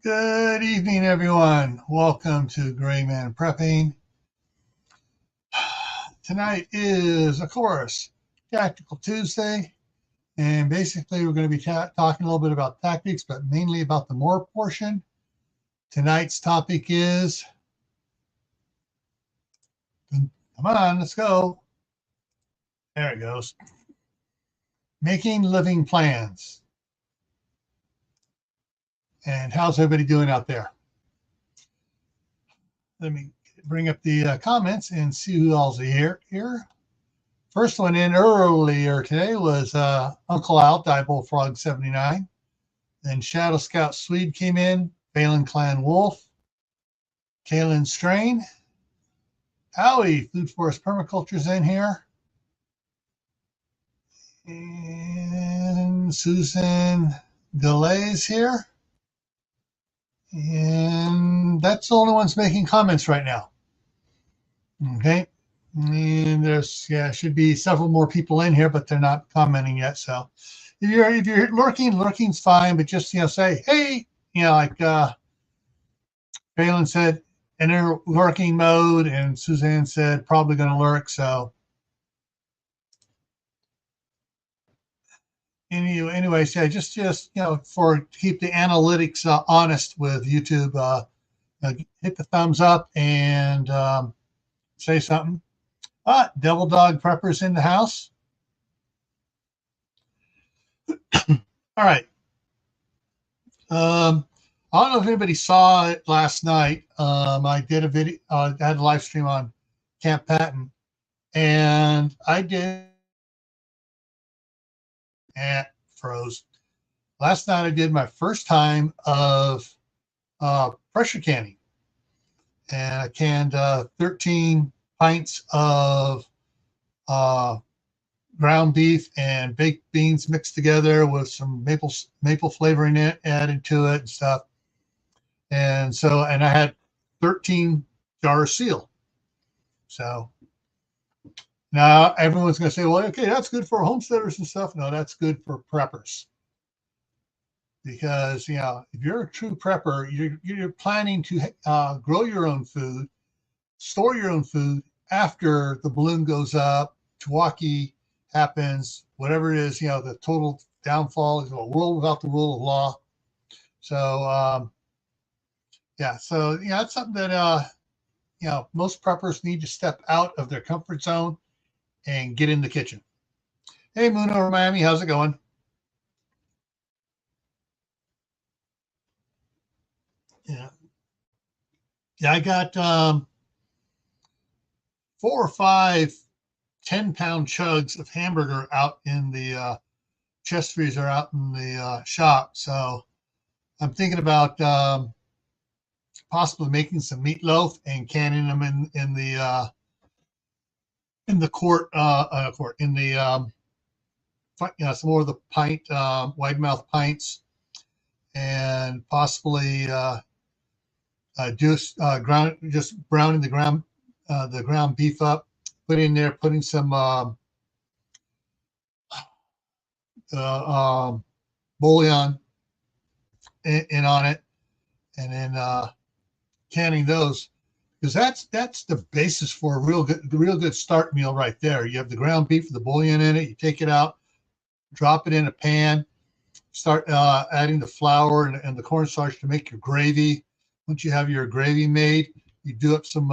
Good evening, everyone. Welcome to Gray Man Prepping. Tonight is, of course, Tactical Tuesday, and basically we're going to be talking a little bit about tactics, but mainly about the more portion. Tonight's topic is, come on, let's go. There it goes. Making living plans. And how's everybody doing out there? Let me bring up the comments and see who else is here. First one in earlier today was Uncle Al, Die Bullfrog 79. Then Shadow Scout Swede came in, Phelan Clan Wolf, Kalen Strain, Howie, Food Forest Permaculture's in here, and Susan Delay's here. And that's the only ones making comments right now. Okay. And there's should be several more people in here, but they're not commenting yet. So if you're lurking's fine, but just say hey, like Phelan said, enter lurking mode, and Suzanne said probably going to lurk. So anyways, just for keep the analytics honest with YouTube, hit the thumbs up and say something. Devil Dog Prepper's in the house. All right. I don't know if anybody saw it last night. I did a video, I had a live stream on Camp Patton, and I did and froze. Last night I did my first time of pressure canning, and I canned 13 pints of ground beef and baked beans mixed together with some maple flavoring added to it and stuff. And I had 13 jars sealed. So now everyone's going to say, well, okay, that's good for homesteaders and stuff. No, that's good for preppers. Because, if you're a true prepper, you're planning to grow your own food, store your own food after the balloon goes up, Milwaukee happens, whatever it is, the total downfall is a world without the rule of law. So, so, that's something that, most preppers need to step out of their comfort zone and get in the kitchen. Hey, Moon over Miami, how's it going? Yeah, I got 4 or 5 10-pound chugs of hamburger out in the chest freezer out in the shop. So I'm thinking about possibly making some meatloaf and canning them in the quart in the some more of the pint wide mouth pints, and possibly just browning the ground beef up, putting some bouillon in on it, and then canning those, because that's the basis for a real good start meal right there. You have the ground beef with the bouillon in it. You take it out, drop it in a pan, start adding the flour and the cornstarch to make your gravy. Once you have your gravy made, you do up some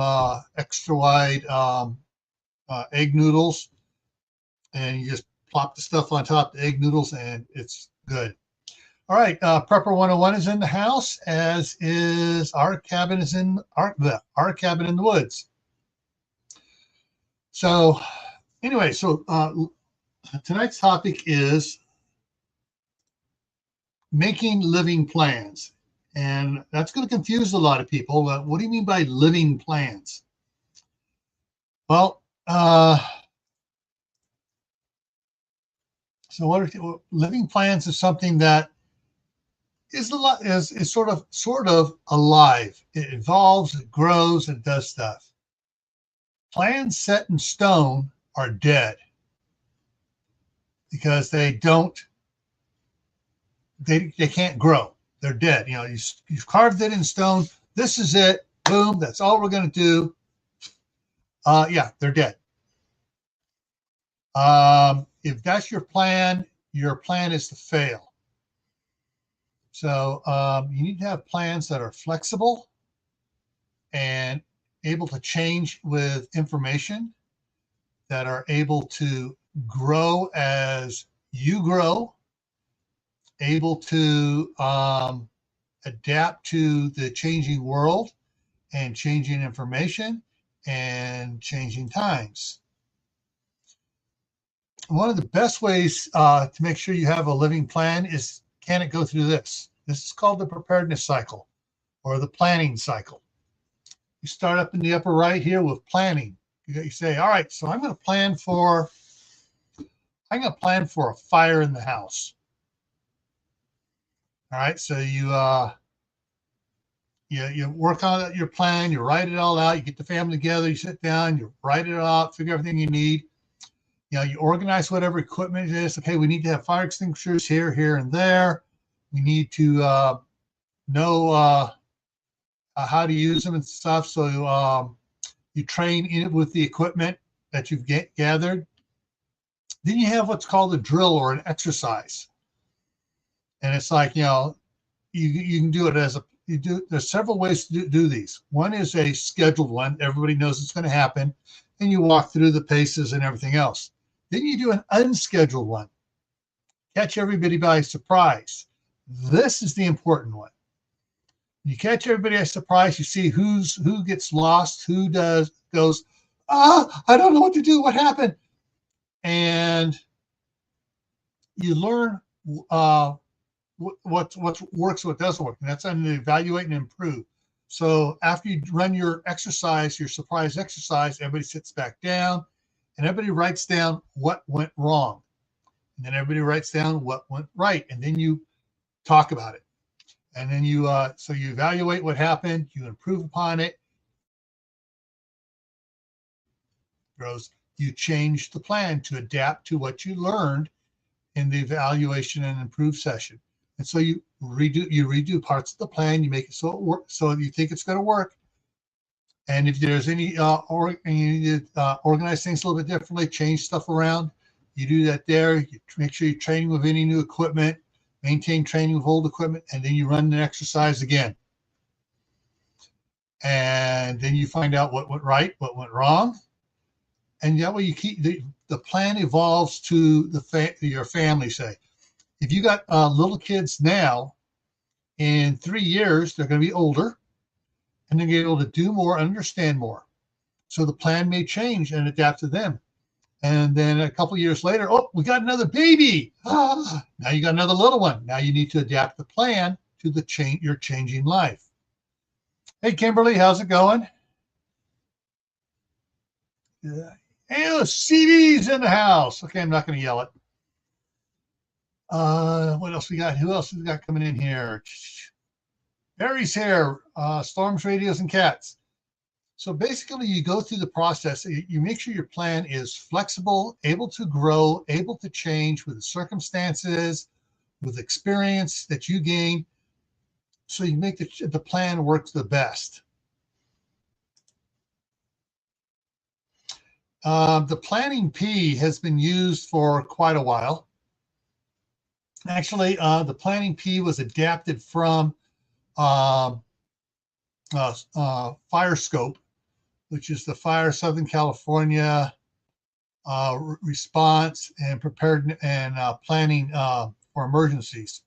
extra wide egg noodles, and you just plop the stuff on top of the egg noodles, and it's good. All right, Prepper 101 is in the house, as is our cabin in the woods. So anyway, tonight's topic is making living plans. And that's going to confuse a lot of people. What do you mean by living plans? Well, living plans is something that is sort of alive. It evolves, it grows, it does stuff. Plans set in stone are dead because they can't grow. they're dead. You know, you've carved it in stone. This is it. Boom. That's all we're going to do. Yeah, they're dead. If that's your plan is to fail. So you need to have plans that are flexible and able to change with information, that are able to grow as you grow, able to adapt to the changing world and changing information and changing times. One of the best ways to make sure you have a living plan is, can it go through this? This is called the preparedness cycle or the planning cycle. You start up in the upper right here with planning. You say, all right, so I'm going to plan for a fire in the house. All right, so you work on your plan, you write it all out, you get the family together, you sit down, you write it out, figure everything you need. You know, you organize whatever equipment it is. Okay, we need to have fire extinguishers here, here, and there. We need to know how to use them and stuff. So you train in it with the equipment that you've gathered. Then you have what's called a drill or an exercise. And it's like, you know, you can do it as there's several ways to do these. One is a scheduled one. Everybody knows it's going to happen. And you walk through the paces and everything else. Then you do an unscheduled one. Catch everybody by surprise. This is the important one. You catch everybody by surprise. You see who gets lost, who goes, I don't know what to do. What happened? And you learn what works, what doesn't work. And that's on the evaluate and improve. So after you run your exercise, your surprise exercise, everybody sits back down and everybody writes down what went wrong. And then everybody writes down what went right. And then you talk about it. And then you evaluate what happened, you improve upon it. You change the plan to adapt to what you learned in the evaluation and improve session. And so you redo parts of the plan, you make it so it works, so you think it's going to work. And if there's any you need to organize things a little bit differently, change stuff around, you do that there. You make sure you're training with any new equipment, maintain training with old equipment, and then you run an exercise again. And then you find out what went right, what went wrong. And that way you keep the plan evolves to your family. Say, if you got little kids now, in 3 years, they're going to be older and they're going to be able to do more, understand more. So the plan may change and adapt to them. And then a couple of years later, oh, we got another baby. Now you got another little one. Now you need to adapt the plan to your changing life. Hey, Kimberly, how's it going? Yeah. Hey, CD's in the house. Okay, I'm not going to yell it. What else we got? Who else we got coming in here? Barry's here. Storms, radios, and cats. So basically, you go through the process. You make sure your plan is flexible, able to grow, able to change with the circumstances, with experience that you gain. So you make the plan work the best. The planning P has been used for quite a while. Actually, the planning P was adapted from FireScope, which is the Fire Southern California response and prepared and planning for emergencies.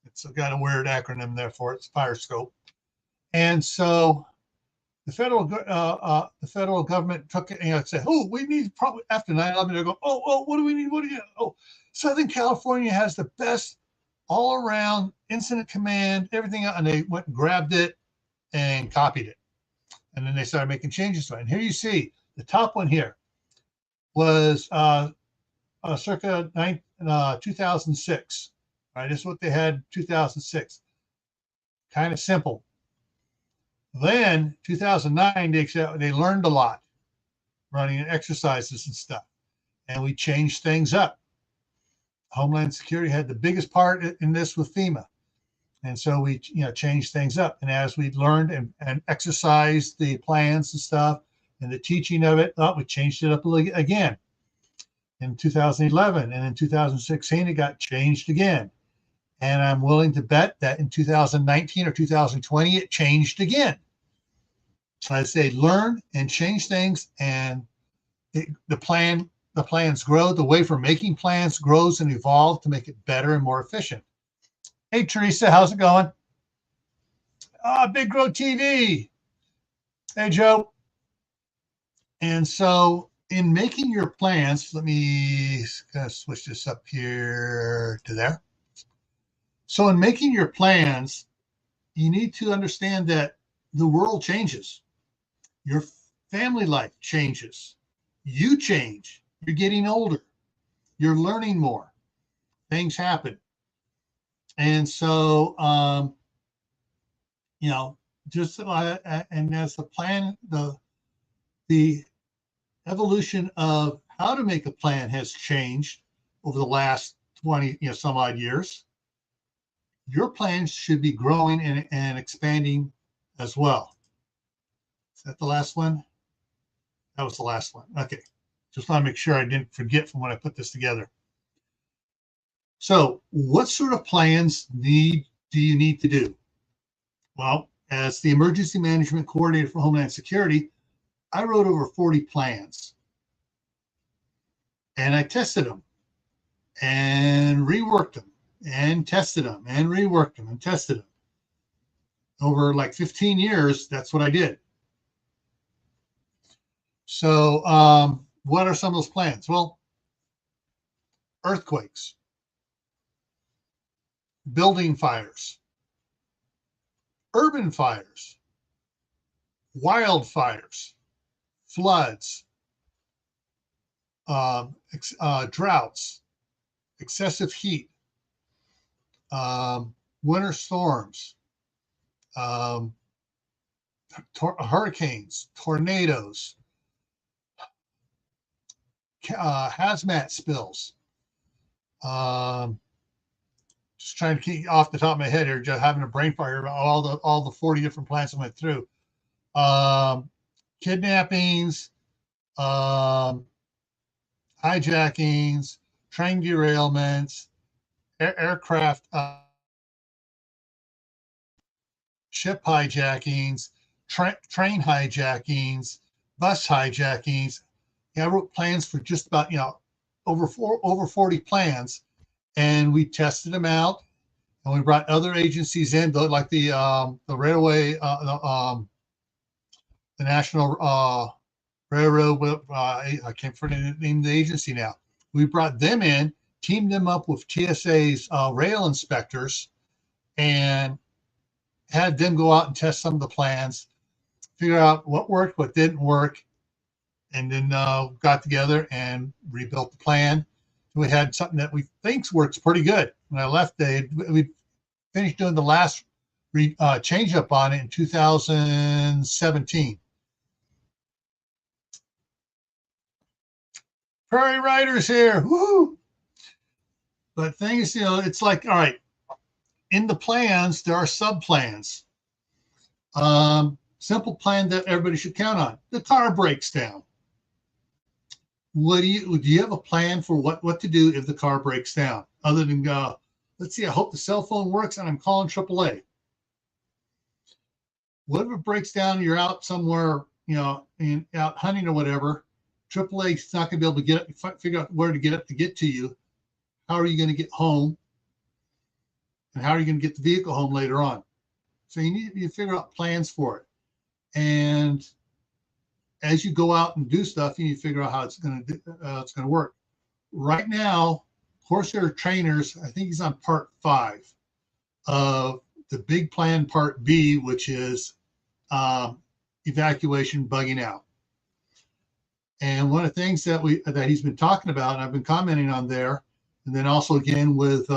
It's got a weird acronym there for it. It's FireScope. And so the federal government took it and said, oh, we need probably after 9/11, they go, oh, what do we need? What do you? Oh, Southern California has the best all around incident command, everything. And they went and grabbed it and copied it. And then they started making changes to it. And here you see the top one here was circa 2006. Right, this is what they had 2006. Kind of simple. Then 2009, they learned a lot, running exercises and stuff, and we changed things up. Homeland Security had the biggest part in this with FEMA. And so we, changed things up. And as we learned and exercised the plans and stuff and the teaching of it, we changed it up again in 2011. And in 2016, it got changed again. And I'm willing to bet that in 2019 or 2020, it changed again. So I say learn and change things, and the plans grow. The way for making plans grows and evolves to make it better and more efficient. Hey, Teresa, how's it going? Big Grow TV. Hey, Joe. And so in making your plans, let me kind of switch this up here to there. So in making your plans, you need to understand that the world changes. Your family life changes. You change. You're getting older. You're learning more. Things happen. And so, just and as the plan, the evolution of how to make a plan has changed over the last 20, some odd years. Your plans should be growing and expanding as well. Is that the last one? That was the last one. Okay. Just want to make sure I didn't forget from when I put this together. So what sort of plans do you need to do? Well, as the Emergency Management Coordinator for Homeland Security, I wrote over 40 plans. And I tested them and reworked them and tested them and reworked them and tested them. Over like 15 years, that's what I did. So what are some of those plans? Well, earthquakes, building fires, urban fires, wildfires, floods, droughts, excessive heat, winter storms, hurricanes, tornadoes, hazmat spills. Just trying to keep off the top of my head here, just having a brain fire about all the 40 different plans I went through. Kidnappings, hijackings, train derailments, aircraft, ship hijackings, train hijackings, bus hijackings. I wrote plans for just about, over 40 plans, and we tested them out, and we brought other agencies in, like the railway, the National Railroad. I can't remember the name of the agency now. We brought them in, teamed them up with TSA's rail inspectors, and had them go out and test some of the plans, figure out what worked, what didn't work, and then got together and rebuilt the plan. We had something that we think works pretty good. When I left, we finished doing the last change up on it in 2017. Prairie Riders here, woohoo! But things, it's like, all right, in the plans there are sub plans. Simple plan that everybody should count on. The car breaks down. Do you have a plan for what to do if the car breaks down? Other than let's see, I hope the cell phone works and I'm calling AAA. What if it breaks down and you're out somewhere, out hunting or whatever? AAA is not going to be able to get up, figure out where to get up to get to you. How are you going to get home? And how are you going to get the vehicle home later on? So you need to figure out plans for it. And as you go out and do stuff, you need to figure out how it's going to work. Right now, Corsair Trainers, I think he's on part 5 of the big plan part B, which is evacuation, bugging out. And one of the things that he's been talking about, and I've been commenting on there, and then also again with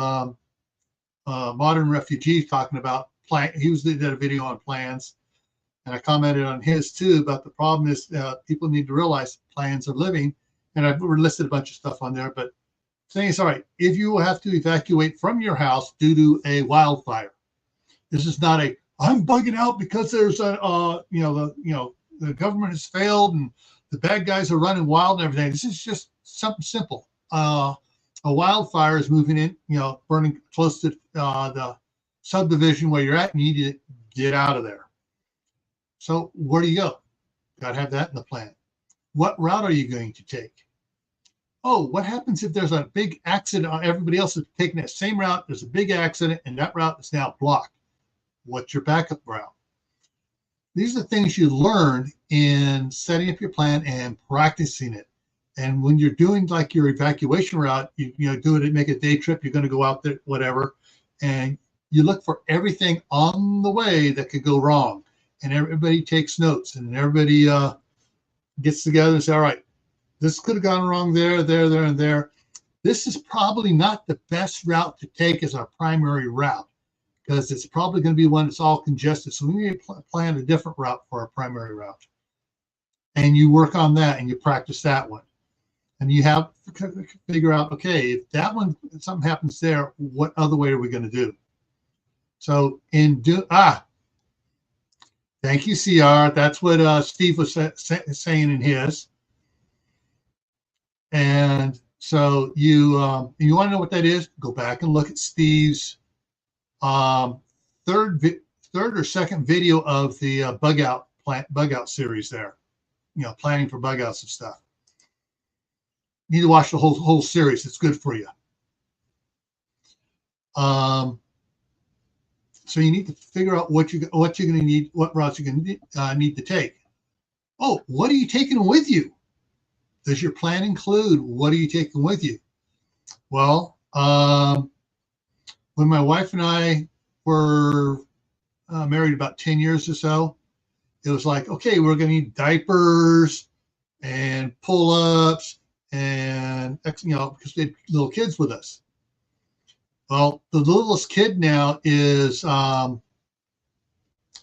Modern Refugees talking about plan. He did a video on plans. And I commented on his too, but the problem is people need to realize plans are living. And I've listed a bunch of stuff on there, but saying it's all right. If you have to evacuate from your house due to a wildfire, This is not a I'm bugging out because there's the government has failed and the bad guys are running wild and everything. This is just something simple. A wildfire is moving in, burning close to the subdivision where you're at, and you need to get out of there. So where do you go? Got to have that in the plan. What route are you going to take? Oh, what happens if there's a big accident? Everybody else is taking that same route. There's a big accident, and that route is now blocked. What's your backup route? These are things you learn in setting up your plan and practicing it. And when you're doing like your evacuation route, you do it, make a day trip, you're going to go out there, whatever, and you look for everything on the way that could go wrong. And everybody takes notes, and everybody gets together and say, all right, this could have gone wrong there, and there. This is probably not the best route to take as our primary route, because it's probably going to be one that's all congested. So we need to plan a different route for our primary route. And you work on that and you practice that one. And you have to figure out, okay, if that one, if something happens there, what other way are we going to do? So thank you, CR. That's what Steve was saying in his. And so you want to know what that is? Go back and look at Steve's third or second video of the bug out series there. Planning for bug outs and stuff. You need to watch the whole series. It's good for you. So you need to figure out what you're going to need, what routes you're going to need to take. Oh, what are you taking with you? Does your plan include what are you taking with you? Well, when my wife and I were married about 10 years or so, it was like, okay, we're going to need diapers and pull-ups and, because we had little kids with us. Well, the littlest kid now is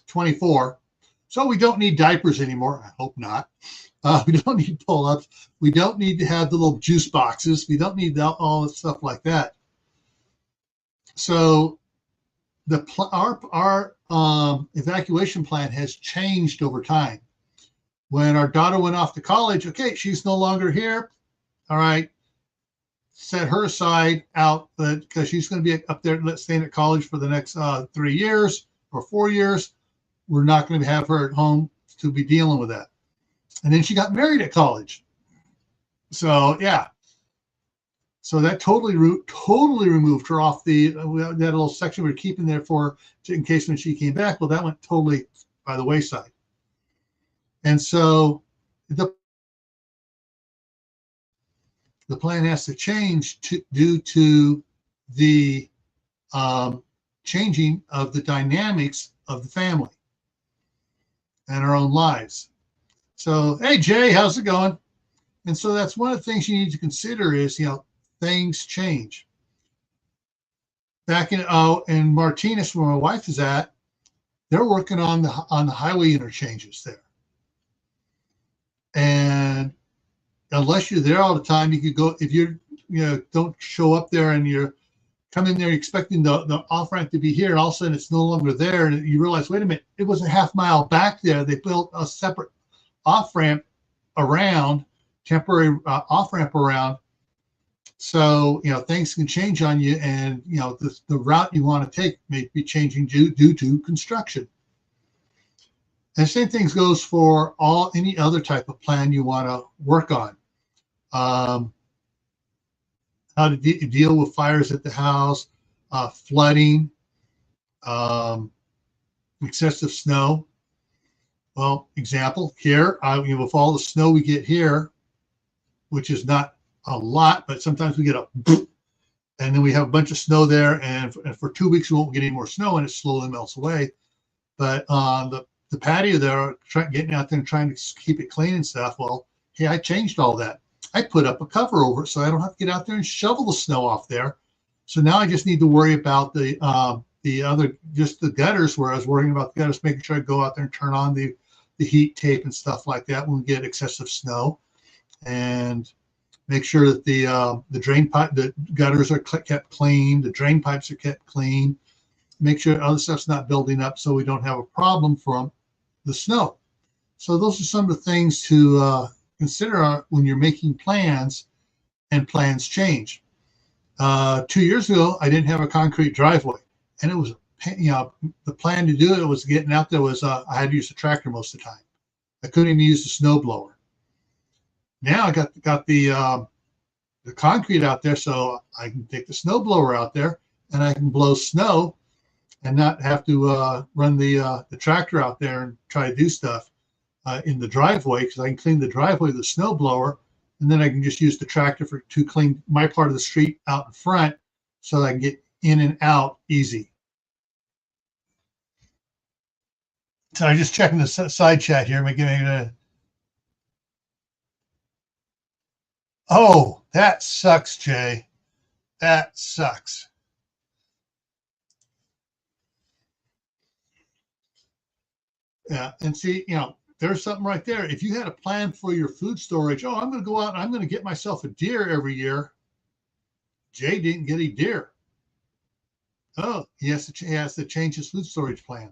24, so we don't need diapers anymore. I hope not. We don't need pull-ups. We don't need to have the little juice boxes. We don't need all the stuff like that. So our evacuation plan has changed over time. When our daughter went off to college, okay, she's no longer here. All right, set her aside out because she's going to be up there staying at college for the next 3 years or 4 years. We're not going to have her at home to be dealing with that. And then she got married at college. So yeah. So that totally removed her off that little section we were keeping there in case when she came back. Well, that went totally by the wayside. And so the plan has to change due to the changing of the dynamics of the family and our own lives. So, hey, Jay, how's it going? And so that's one of the things you need to consider is, things change. Back in Martinez, where my wife is at, they're working on the highway interchanges there. And unless you're there all the time, you could go, if you don't show up there and you're coming there expecting the off-ramp to be here, and all of a sudden it's no longer there, and you realize, wait a minute, it was a half mile back there. They built a separate off-ramp around, temporary off-ramp around. So, things can change on you, and, the route you want to take may be changing due to construction. And the same thing goes for any other type of plan you want to work on. How to deal with fires at the house, flooding, excessive snow. Well, example here, with all the snow we get here, which is not a lot, but sometimes we get and then we have a bunch of snow there, and for 2 weeks we won't get any more snow, and it slowly melts away. But the patio there, getting out there and trying to keep it clean and stuff. Well, hey, I changed all that. I put up a cover over it so I don't have to get out there and shovel the snow off there. So now I just need to worry about the gutters, where I was worrying about the gutters, making sure I go out there and turn on the heat tape and stuff like that when we get excessive snow, and make sure that the drain pipe, the gutters are kept clean, the drain pipes are kept clean. make sure other stuff's not building up so we don't have a problem from the snow. So those are some of the things to consider when you're making plans and plans change. 2 years ago, I didn't have a concrete driveway, and it was, the plan to do it was getting out there was I had to use the tractor most of the time. I couldn't even use the snow blower. Now I got the concrete out there, so I can take the snow blower out there and I can blow snow and not have to run the tractor out there and try to do stuff in the driveway, because I can clean the driveway with the snow blower, and then I can just use the tractor to clean my part of the street out in front so that I can get in and out easy. So I'm just checking the side chat here. Oh, that sucks, Jay. That sucks. Yeah, and see, there's something right there. If you had a plan for your food storage, I'm going to go out and I'm going to get myself a deer every year. Jay didn't get a deer. Oh, he has to change his food storage plan.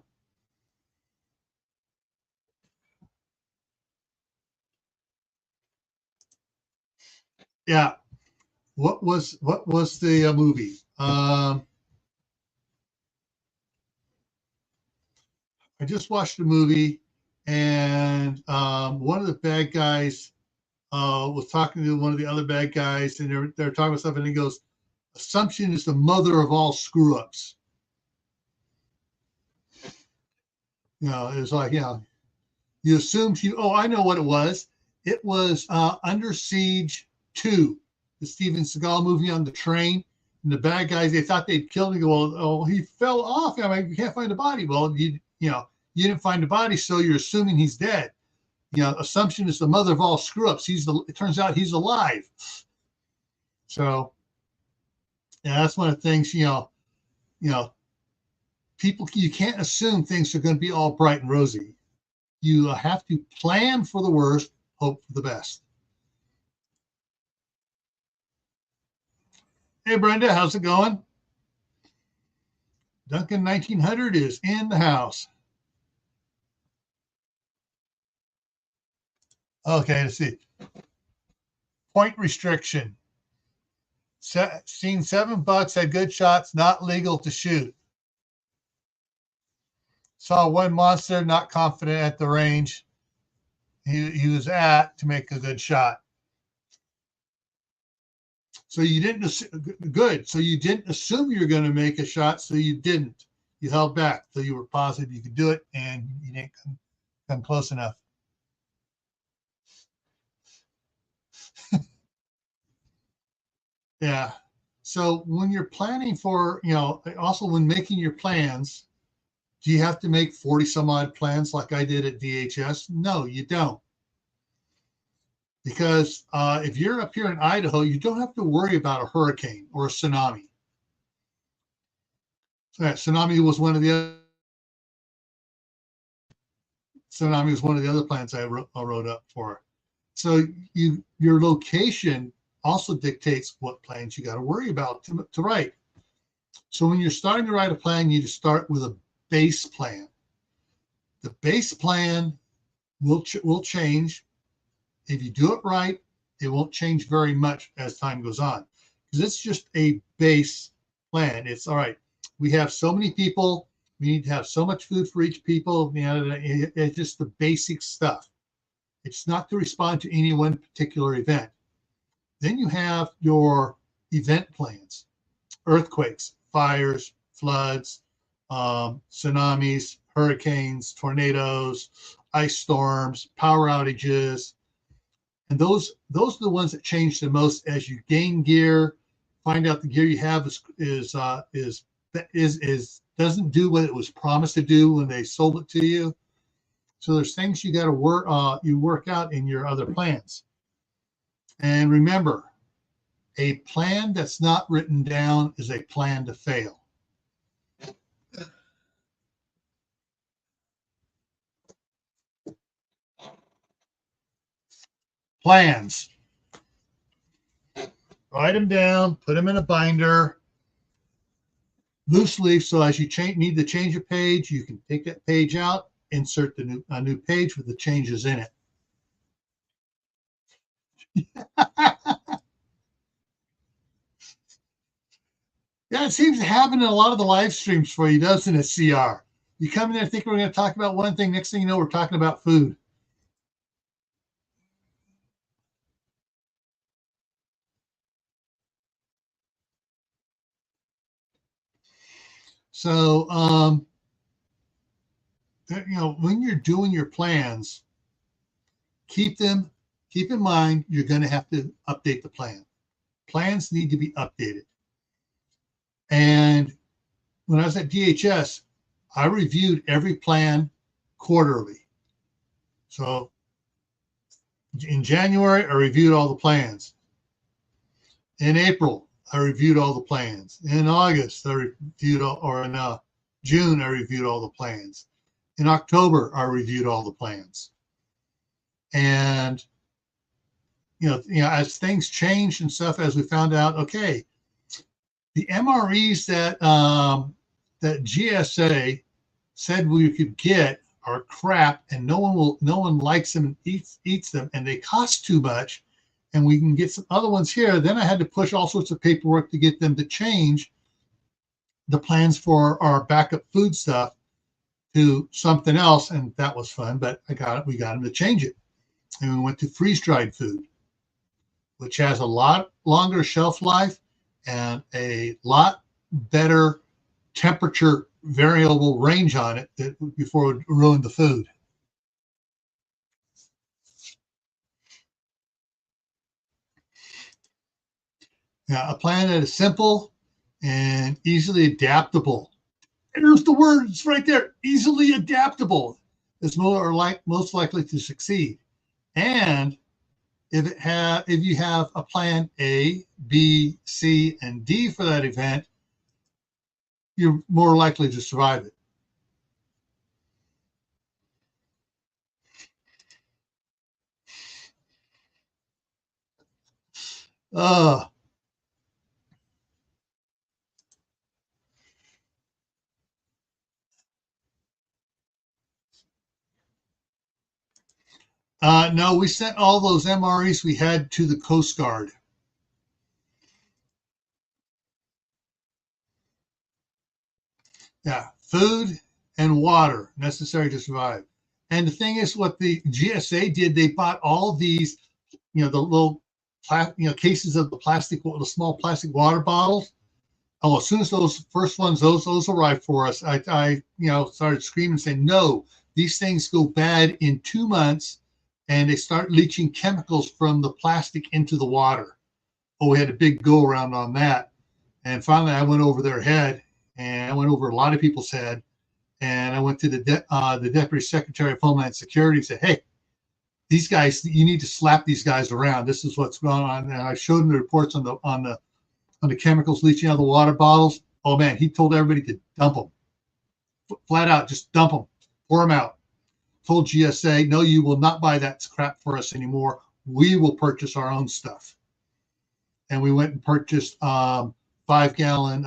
Yeah. What was the movie? I just watched a movie, and one of the bad guys was talking to one of the other bad guys, and they're talking about stuff, and he goes, "Assumption is the mother of all screw ups." It was like, you assumed I know what it was. It was Under Siege 2, the Steven Seagal movie on the train. And the bad guys, they thought they'd killed him. Well, he fell off. You can't find the body. Well, you didn't find the body, so you're assuming he's dead. Assumption is the mother of all screw ups. It turns out he's alive. So, that's one of the things. People, you can't assume things are going to be all bright and rosy. You have to plan for the worst, hope for the best. Hey, Brenda, how's it going? Duncan 1900 is in the house. Okay, let's see. Point restriction. Seen $7, had good shots, not legal to shoot. Saw one monster, not confident at the range he was at to make a good shot. So you didn't good. So you didn't assume you were going to make a shot, so you didn't. You held back, so you were positive you could do it, and you didn't come close enough. Yeah. So when you're planning for, also when making your plans, do you have to make 40 some odd plans like I did at DHS? No, you don't. Because if you're up here in Idaho, you don't have to worry about a hurricane or a tsunami. So tsunami was one of the other plans I wrote up for. So your location also dictates what plans you got to worry about to write. So when you're starting to write a plan, you just start with a base plan. The base plan will change. If you do it right, it won't change very much as time goes on, because it's just a base plan. It's all right. We have so many people. We need to have so much food for each people. It's just the basic stuff. It's not to respond to any one particular event. Then you have your event plans: earthquakes, fires, floods, tsunamis, hurricanes, tornadoes, ice storms, power outages. And those are the ones that change the most as you gain gear, find out the gear you have doesn't do what it was promised to do when they sold it to you. So there's things you got to work out in your other plans. And remember, a plan that's not written down is a plan to fail. Plans. Write them down, put them in a binder, loose leaf. So as you need to change a page, you can take that page out, insert a new page with the changes in it. Yeah, it seems to happen in a lot of the live streams for you, doesn't it, CR? You come in there thinking we're going to talk about one thing. Next thing you know, we're talking about food. So, when you're doing your plans, keep in mind, you're going to have to update the plan. Plans need to be updated. And when I was at DHS, I reviewed every plan quarterly. So in January, I reviewed all the plans. In April, I reviewed all the plans. In August, I reviewed or in June, I reviewed all the plans. In October, I reviewed all the plans. And as things changed and stuff, as we found out, okay, the MREs that GSA said we could get are crap, and no one likes them and eats them, and they cost too much, and we can get some other ones here. Then I had to push all sorts of paperwork to get them to change the plans for our backup food stuff to something else, and that was fun. But we got them to change it, and we went to freeze-dried food, which has a lot longer shelf life and a lot better temperature variable range on it before it ruined the food. Now, a plan that is simple and easily adaptable. There's the word, it's right there. Easily adaptable is most likely to succeed. And if you have a plan A, B, C, and D for that event, you're more likely to survive it. No, we sent all those MREs we had to the Coast Guard. Yeah, food and water necessary to survive. And the thing is, what the GSA did, they bought all these, the little, cases of the small plastic water bottles. Oh, as soon as those first ones, those arrived for us, I started screaming, saying, no, these things go bad in 2 months, and they start leaching chemicals from the plastic into the water. Oh, we had a big go around on that. And finally, I went over their head, and I went over a lot of people's head, and I went to the Deputy Secretary of Homeland Security and said, hey, these guys, you need to slap these guys around. This is what's going on. And I showed him the reports on the chemicals leaching out of the water bottles. Oh man, he told everybody to dump them. Flat out, just dump them, pour them out. Told GSA, no, you will not buy that crap for us anymore. We will purchase our own stuff. And we went and purchased 5-gallon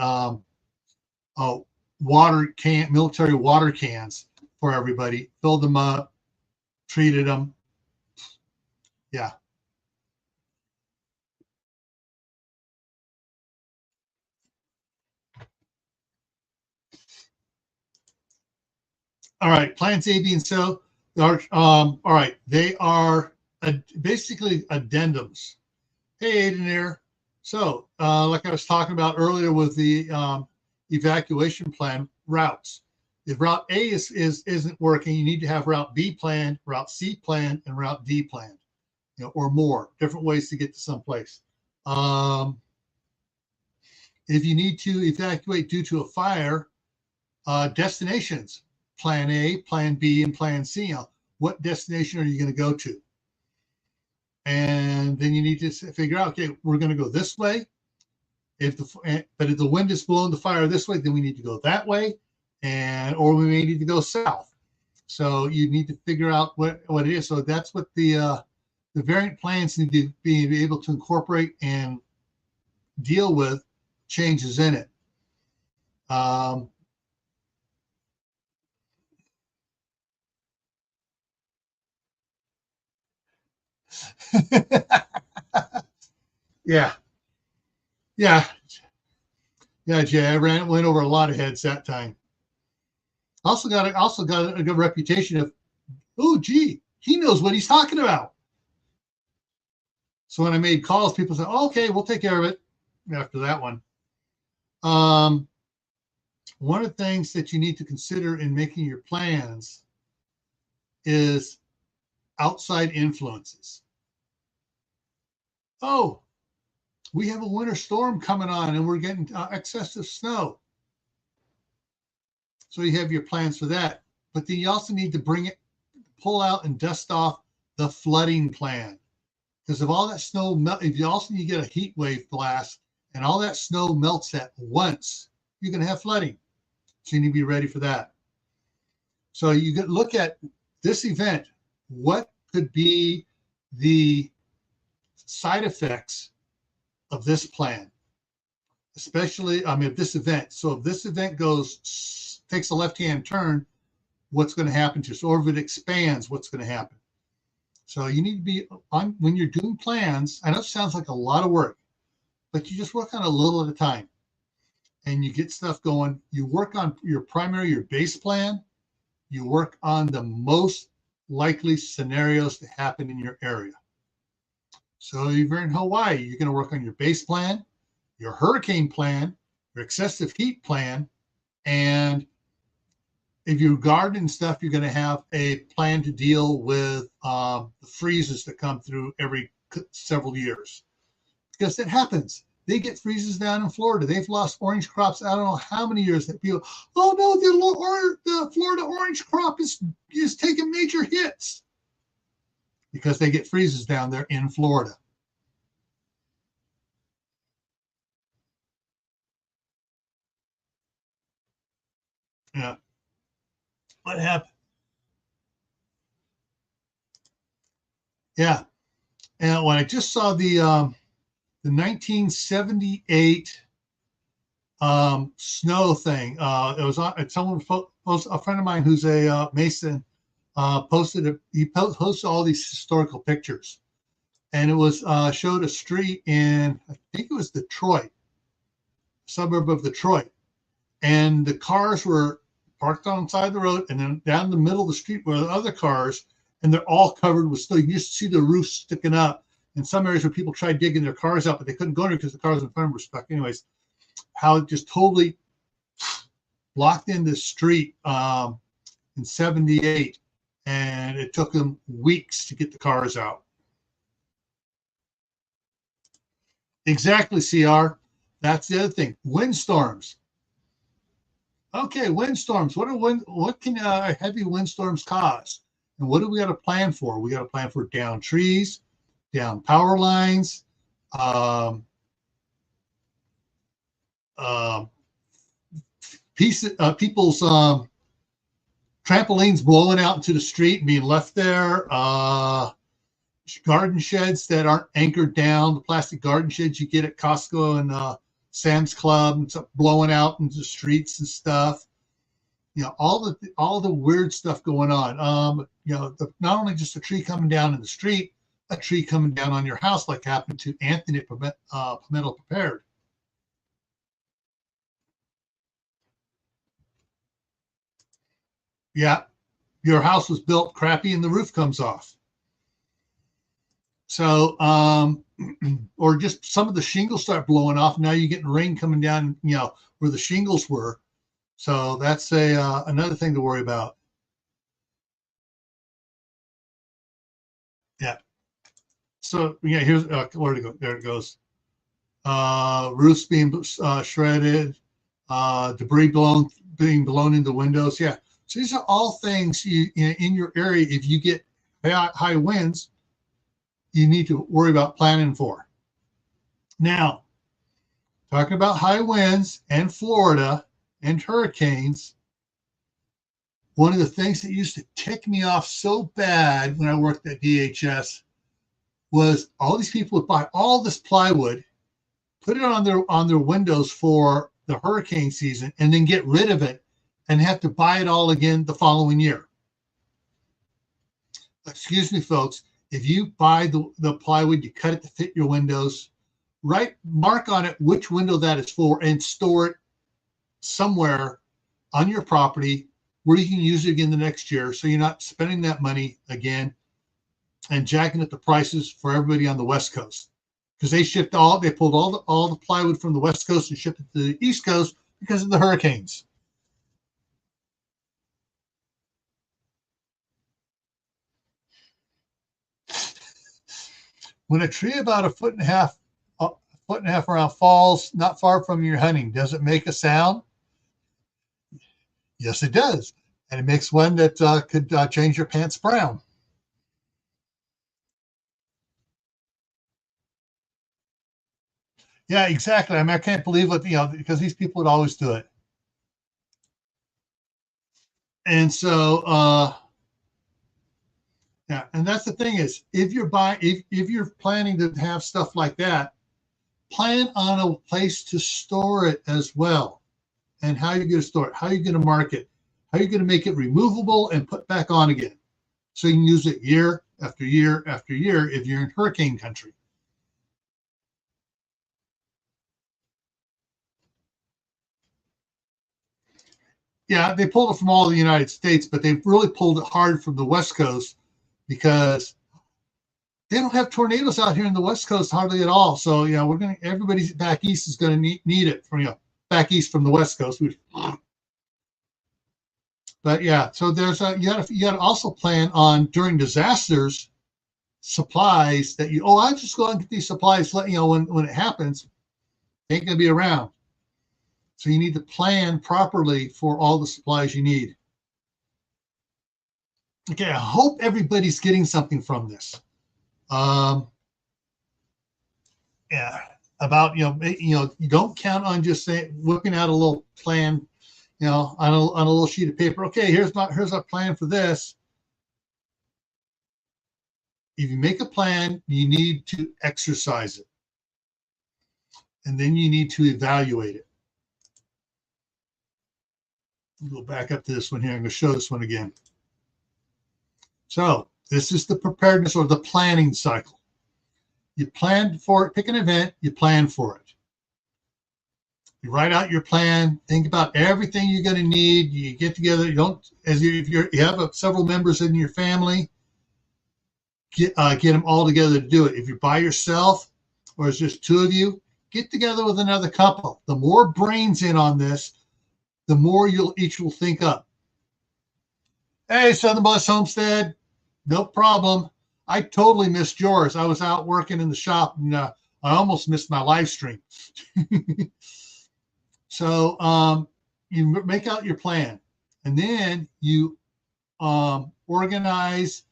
military water cans for everybody, filled them up, treated them. Yeah. All right, plans A, B, and C are all right. They are basically addendums. Hey, Aiden here. So, like I was talking about earlier with the evacuation plan, routes. If Route A isn't working, you need to have Route B planned, Route C planned, and Route D planned, or more different ways to get to someplace. If you need to evacuate due to a fire, destinations. Plan A, Plan B, and Plan C. What destination are you going to go to? And then you need to figure out, okay, we're going to go this way. But if the wind is blowing the fire this way, then we need to go that way, or we may need to go south. So you need to figure out what it is. So that's what the variant plans need to be able to incorporate and deal with changes in it. Um, yeah, yeah, yeah, Jay. Went over a lot of heads that time. Also got a good reputation of, oh, gee, he knows what he's talking about. So when I made calls, people said, oh, okay, we'll take care of it after that one. Um, one of the things that you need to consider in making your plans is outside influences. Oh, we have a winter storm coming on and we're getting excessive snow. So you have your plans for that. But then you also need to pull out and dust off the flooding plan. Because if all that snow, if you also you get a heat wave blast and all that snow melts at once, you're going to have flooding. So you need to be ready for that. So you could look at this event. What could be the side effects of this plan? Especially, this event. So if this event takes a left-hand turn, what's going to happen to us? Or if it expands, what's going to happen? So you need to be on when you're doing plans. I know it sounds like a lot of work, but you just work on a little at a time and you get stuff going. You work on your base plan. You work on the most likely scenarios to happen in your area. So if you're in Hawaii, you're going to work on your base plan, your hurricane plan, your excessive heat plan, and if you garden and stuff, you're going to have a plan to deal with the freezes that come through every several years. Because it happens. They get freezes down in Florida. They've lost orange crops. I don't know how many years that people, oh no, the Florida orange crop is taking major hits. Because they get freezes down there in Florida. Yeah. What happened? Yeah. And when I just saw the 1978 snow thing, it was on someone a friend of mine who's a Mason posted all these historical pictures, and it was showed a street in, I think it was Detroit, suburb of Detroit, and the cars were parked on the side of the road, and then down the middle of the street were the other cars, and they're all covered with snow. You just see the roof sticking up. In some areas where people tried digging their cars out, but they couldn't go there because the cars in front of them were stuck. Anyways, how it just totally blocked in the street in 78, and it took them weeks to get the cars out. Exactly, CR. That's the other thing. Windstorms. Okay, windstorms. What can heavy windstorms cause? And what do we got to plan for? We got to plan for down trees, down power lines, people's trampolines blowing out into the street and being left there, garden sheds that aren't anchored down, the plastic garden sheds you get at Costco and Sam's Club, and stuff blowing out into the streets and stuff. All the weird stuff going on. Not only just a tree coming down in the street, a tree coming down on your house, like happened to Anthony Pimento Prepared. Yeah, your house was built crappy and the roof comes off. So, or just some of the shingles start blowing off. Now you're getting rain coming down, where the shingles were. So that's another thing to worry about. Yeah. So yeah, here's where to go. There it goes. Roofs being shredded, debris being blown into windows. Yeah. So these are all things in your area. If you get high winds, you need to worry about planning for. Now, talking about high winds and Florida and hurricanes, one of the things that used to tick me off so bad when I worked at DHS was all these people would buy all this plywood, put it on their windows for the hurricane season and then get rid of it and have to buy it all again the following year. Excuse me, folks. If you buy the plywood, you cut it to fit your windows, mark on it which window that is for, and store it somewhere on your property where you can use it again the next year, so you're not spending that money again and jacking up the prices for everybody on the West Coast, because they pulled all the plywood from the West Coast and shipped it to the East Coast because of the hurricanes. When a tree about a foot and a half around falls not far from your hunting, does it make a sound? Yes, it does. And it makes one that could change your pants brown. Yeah, exactly. I mean, I can't believe what, because these people would always do it. And so, yeah, and that's the thing is, if you're planning to have stuff like that, plan on a place to store it as well, and how you're going to store it, how you're going to mark it, how you're going to make it removable and put back on again, so you can use it year after year after year if you're in hurricane country. Yeah, they pulled it from all the United States, but they've really pulled it hard from the West Coast because they don't have tornadoes out here in the West Coast hardly at all. So, everybody back east is going to need it from, back east from the West Coast. But yeah, so there's you got to also plan on during disasters, supplies that I'll just go and get these supplies. Let when it happens, they ain't going to be around. So you need to plan properly for all the supplies you need. Okay, I hope everybody's getting something from this. Yeah, about you don't count on just whipping out a little plan, on a little sheet of paper. Okay, here's our plan for this. If you make a plan, you need to exercise it, and then you need to evaluate it. Go back up to this one here. I'm going to show this one again. So this is the preparedness or the planning cycle. You plan for it, pick an event, you plan for it. You write out your plan, think about everything you're going to need. You get together, if you have several members in your family, get them all together to do it. If you're by yourself or it's just two of you, get together with another couple. The more brains in on this, the more each will think up. Hey, Southern Bus Homestead, no problem. I totally missed yours. I was out working in the shop and I almost missed my live stream. So you make out your plan, and then you organize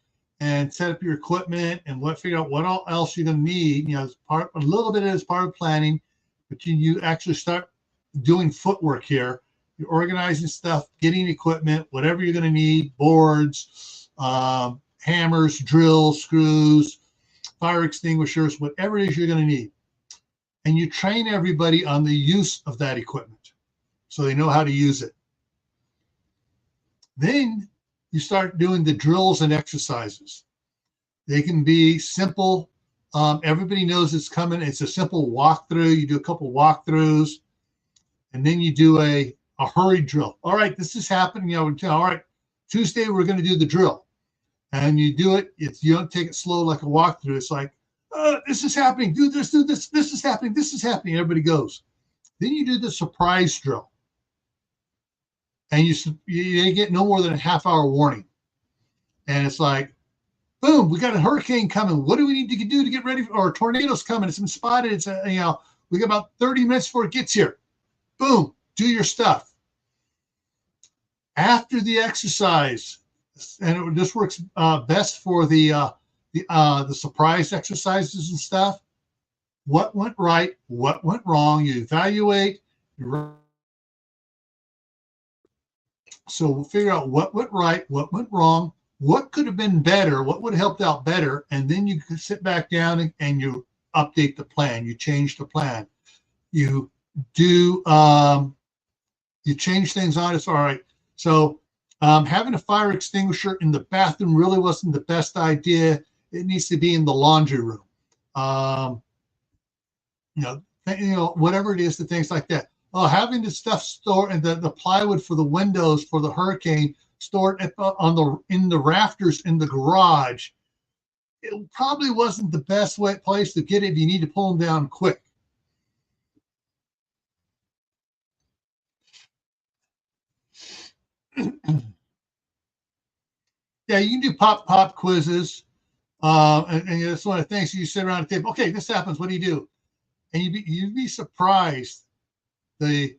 and set up your equipment and figure out what else you're going to need. A little bit as part of planning, but you actually start doing footwork here. You're organizing stuff, getting equipment, whatever you're going to need, boards, hammers, drills, screws, fire extinguishers, whatever it is you're going to need. And you train everybody on the use of that equipment so they know how to use it. Then you start doing the drills and exercises. They can be simple. Everybody knows it's coming. It's a simple walkthrough. You do a couple walkthroughs, and then you do a hurry drill. All right, this is happening. All right, Tuesday we're going to do the drill. And you do it. You don't take it slow like a walkthrough. It's like, this is happening. Do this. This is happening. This is happening. Everybody goes. Then you do the surprise drill. And you get no more than a half-hour warning. And it's like, boom, we got a hurricane coming. What do we need to do to get ready? Or a tornado's coming. It's been spotted. It's we got about 30 minutes before it gets here. Boom, do your stuff. After the exercise, and this works best for the surprise exercises and stuff. What went right? What went wrong? You evaluate. So we'll figure out what went right, what went wrong, what could have been better, what would have helped out better, and then you can sit back down and you update the plan. You change the plan. You do you change things on? It's all right. So having a fire extinguisher in the bathroom really wasn't the best idea. It needs to be in the laundry room. Um, whatever it is, the things like that. Oh, having the stuff stored and the plywood for the windows for the hurricane stored in the rafters in the garage. It probably wasn't the best place to get it if you need to pull them down quick. Yeah, you can do pop quizzes, and it's one of the things. You sit around the table. Okay, this happens. What do you do? And you'd be surprised the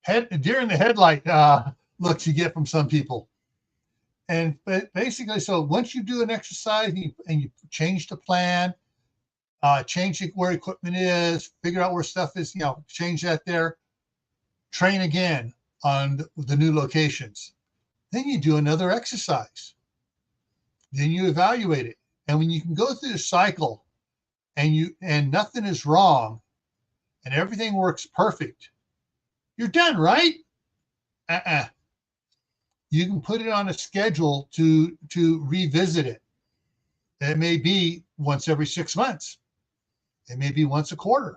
deer in the headlight looks you get from some people. And basically, so once you do an exercise and you change the plan, change where equipment is, figure out where stuff is, change that there, train again on the new locations. Then you do another exercise. Then you evaluate it. And when you can go through the cycle and nothing is wrong and everything works perfect, you're done, right? You can put it on a schedule to revisit it. It may be once every 6 months. It may be once a quarter.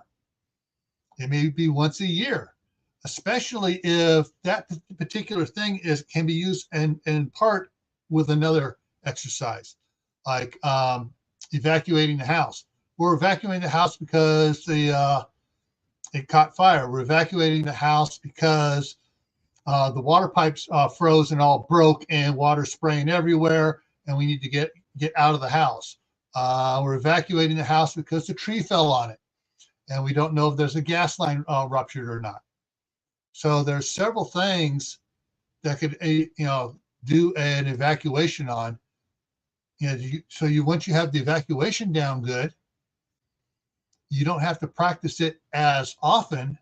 It may be once a year, especially if that particular thing can be used in part with another exercise, like evacuating the house. We're evacuating the house because it caught fire. We're evacuating the house because the water pipes froze and all broke and water spraying everywhere, and we need to get out of the house. We're evacuating the house because the tree fell on it, and we don't know if there's a gas line ruptured or not. So there's several things that could do an evacuation on. Once you have the evacuation down good, you don't have to practice it as often,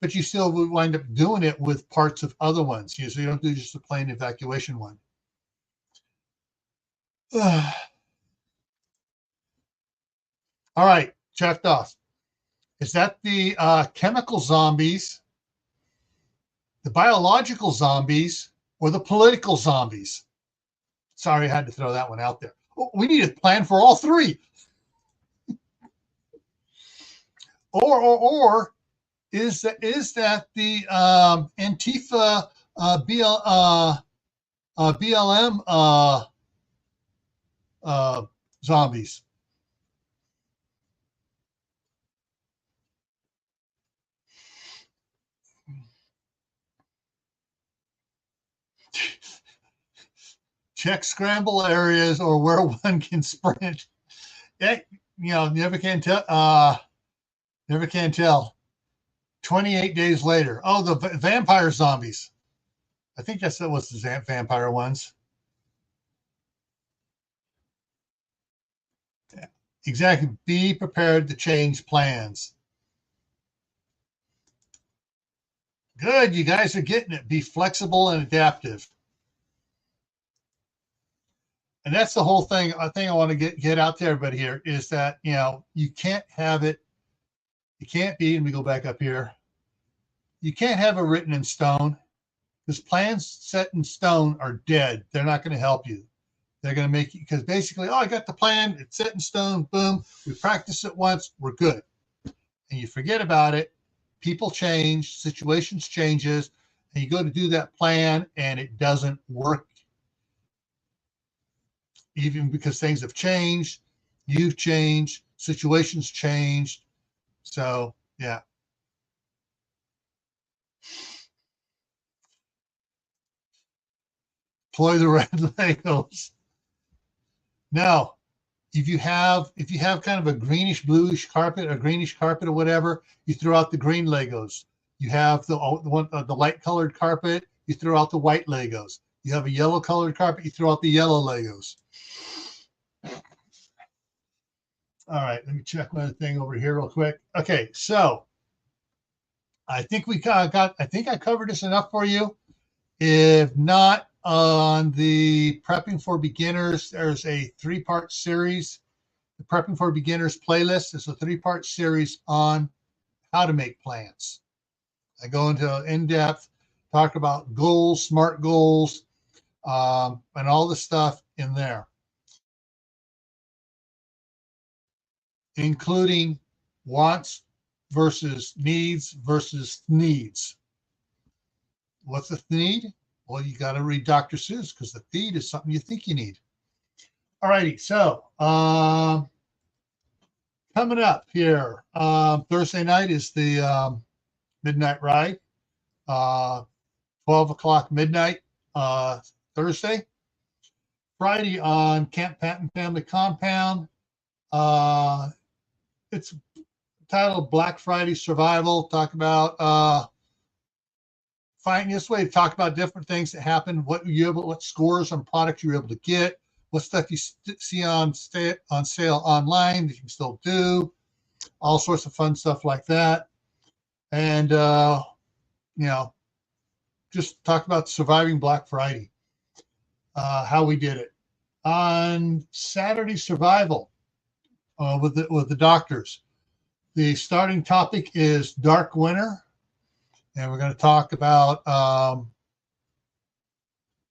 but you still would wind up doing it with parts of other ones. So you don't do just a plain evacuation one. All right, checked off. Is that the chemical zombies, the biological zombies, or the political zombies? Sorry, I had to throw that one out there. We need a plan for all three. Or is that the Antifa BLM zombies? Check scramble areas or where one can sprint. Never can tell. Never can tell. 28 days later. Oh, the vampire zombies. I think that was the vampire ones. Yeah, exactly. Be prepared to change plans. Good. You guys are getting it. Be flexible and adaptive. And that's the whole thing. I think I want to get out to everybody here is that, you can't have it. It can't be, and we go back up here. You can't have it written in stone because plans set in stone are dead. They're not going to help you. They're going to make you, because basically, I got the plan. It's set in stone. Boom. We practice it once. We're good. And you forget about it. People change. Situations changes. And you go to do that plan and it doesn't work. Even because things have changed, you've changed, situations changed. So, yeah. Deploy the red Legos. Now, if you have kind of a greenish bluish carpet or whatever, you throw out the green Legos. You have the light colored carpet, you throw out the white Legos. You have a yellow colored carpet, you throw out the yellow Legos. All right, let me check one thing over here real quick. Okay, so I think I think I covered this enough for you. If not, on the prepping for beginners, there's a 3-part series The Prepping for Beginners playlist is a 3-part series on how to make plans. I go into in-depth, talk about goals, SMART goals, and all the stuff in there, including wants versus needs versus needs. What's the need? Well, you got to read Dr. Seuss, because the need is something you think you need. All righty, so coming up here, Thursday night is the midnight ride, 12 o'clock midnight Thursday. Friday on Camp Patton Family Compound. It's titled Black Friday Survival. Talk about finding this way to talk about different things that happen, what scores on products you're able to get, what stuff you see on sale online that you can still do, all sorts of fun stuff like that. And just talk about surviving Black Friday, how we did it. On Saturday Survival with the doctors, the starting topic is Dark Winter, and we're going to talk about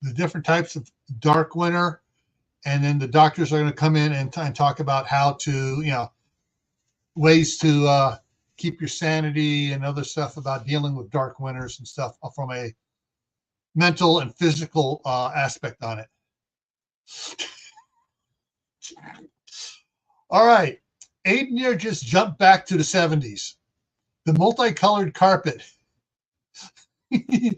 the different types of dark winter, and then the doctors are going to come in and talk about how to, ways to keep your sanity and other stuff about dealing with dark winters and stuff from a mental and physical aspect on it. All right. Aiden here just jumped back to the 70s. The multicolored carpet. You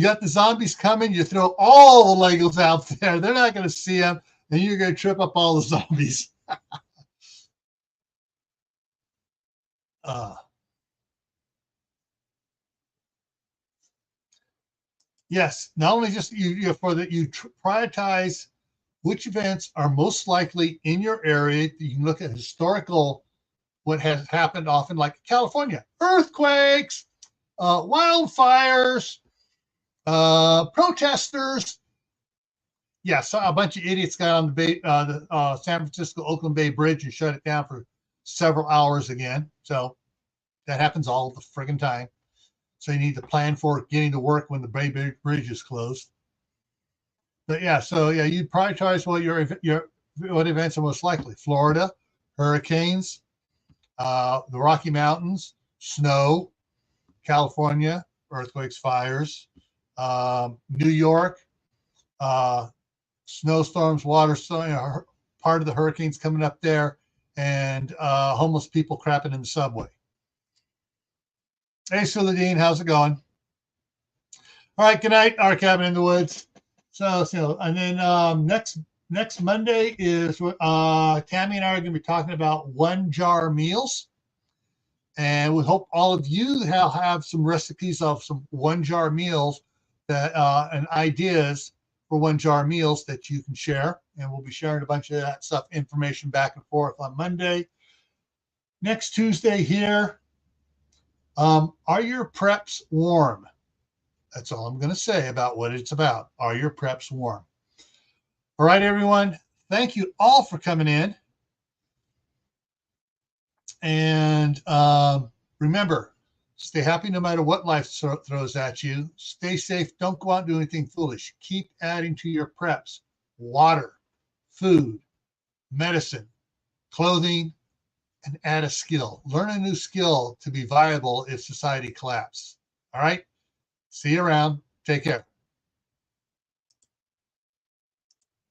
got the zombies coming, you throw all the Legos out there. They're not going to see them, and you're going to trip up all the zombies. Yes, not only just you prioritize which events are most likely in your area. You can look at historical, what has happened often, like California, earthquakes, wildfires, protesters. Yeah, so a bunch of idiots got on the San Francisco-Oakland Bay Bridge and shut it down for several hours again. So that happens all the friggin' time. So you need to plan for getting to work when the Bay Bridge is closed. But yeah, so yeah, you prioritize what events are most likely. Florida, hurricanes, the Rocky Mountains, snow, California, earthquakes, fires, New York, snowstorms, water, part of the hurricanes coming up there, and homeless people crapping in the subway. Hey, Suladine, how's it going? All right, good night, Our Cabin in the Woods. So and then next Monday is Tammy and I are going to be talking about 1-jar meals. And we hope all of you have some recipes of some 1-jar meals that and ideas for 1-jar meals that you can share. And we'll be sharing a bunch of that stuff, information back and forth on Monday. Next Tuesday here, are your preps warm? That's all I'm going to say about what it's about. Are your preps warm? All right, everyone. Thank you all for coming in. And remember, stay happy no matter what life throws at you. Stay safe. Don't go out and do anything foolish. Keep adding to your preps. Water, food, medicine, clothing, and add a skill. Learn a new skill to be viable if society collapses. All right? See you around. Take care.